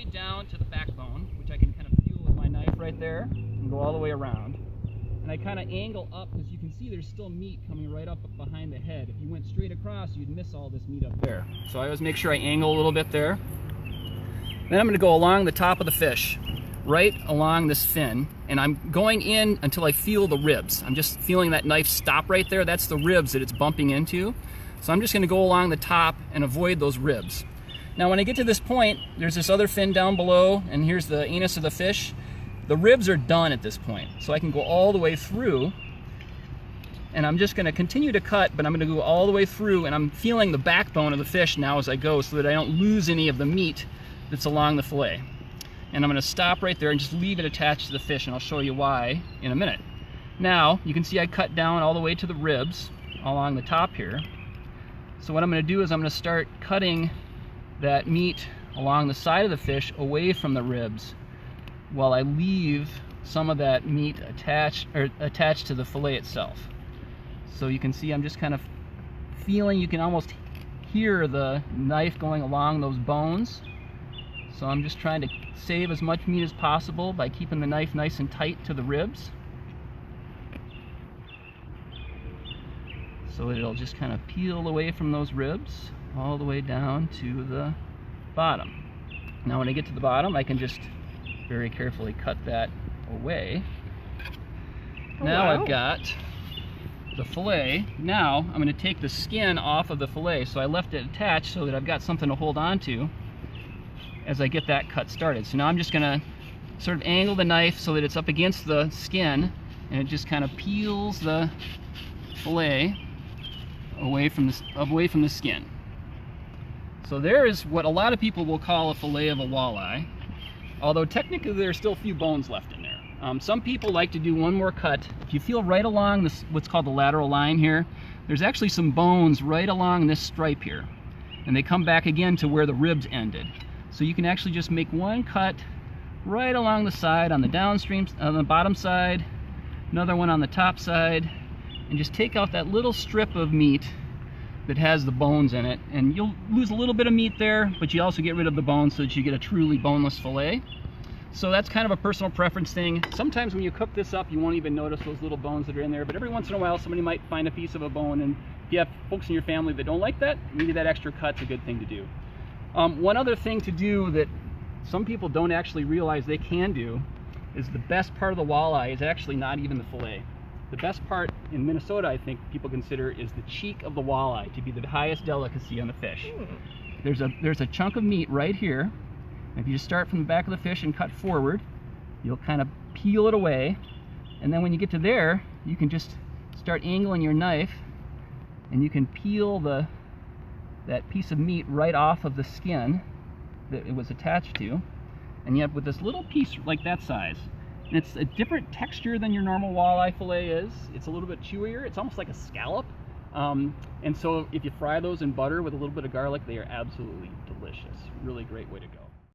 way down to the backbone, which I can kind of feel with my knife right there, and go all the way around. And I kind of angle up, because you can see there's still meat coming right up behind the head. If you went straight across, you'd miss all this meat up there. So I always make sure I angle a little bit there. Then I'm going to go along the top of the fish, right along this fin, and I'm going in until I feel the ribs. I'm just feeling that knife stop right there. That's the ribs that it's bumping into. So I'm just going to go along the top and avoid those ribs. Now when I get to this point, there's this other fin down below, and here's the anus of the fish. The ribs are done at this point, so I can go all the way through, and I'm just going to continue to cut, but I'm going to go all the way through, and I'm feeling the backbone of the fish now as I go, so that I don't lose any of the meat that's along the fillet. And I'm going to stop right there and just leave it attached to the fish, and I'll show you why in a minute. Now you can see I cut down all the way to the ribs along the top here. So what I'm going to do is I'm going to start cutting that meat along the side of the fish away from the ribs, while I leave some of that meat attached to the fillet itself. So you can see I'm just kind of feeling, you can almost hear the knife going along those bones. So I'm just trying to save as much meat as possible by keeping the knife nice and tight to the ribs, so it'll just kind of peel away from those ribs all the way down to the bottom. Now when I get to the bottom, I can just very carefully cut that away. Now I've got the fillet. Now I'm going to take the skin off of the fillet. So I left it attached so that I've got something to hold on to as I get that cut started. So now I'm just going to sort of angle the knife so that it's up against the skin, and it just kind of peels the fillet away from the skin. So there is what a lot of people will call a fillet of a walleye, although technically there's still a few bones left in there. Some people like to do one more cut. If you feel right along this, what's called the lateral line here, there's actually some bones right along this stripe here, and they come back again to where the ribs ended. So you can actually just make one cut right along the side on the downstream, on the bottom side, another one on the top side, and just take out that little strip of meat that has the bones in it, and you'll lose a little bit of meat there, but you also get rid of the bones so that you get a truly boneless fillet. So that's kind of a personal preference thing. Sometimes when you cook this up, you won't even notice those little bones that are in there, but every once in a while somebody might find a piece of a bone, and if you have folks in your family that don't like that, maybe that extra cut's a good thing to do. One other thing to do that some people don't actually realize they can do is the best part of the walleye is actually not even the fillet. The best part in Minnesota, I think people consider, is the cheek of the walleye to be the highest delicacy on the fish. There's a chunk of meat right here. If you just start from the back of the fish and cut forward, you'll kind of peel it away, and then when you get to there, you can just start angling your knife, and you can peel that piece of meat right off of the skin that it was attached to, and yet with this little piece like that size, and it's a different texture than your normal walleye fillet is. It's a little bit chewier. It's almost like a scallop. And so if you fry those in butter with a little bit of garlic, they are absolutely delicious. Really great way to go.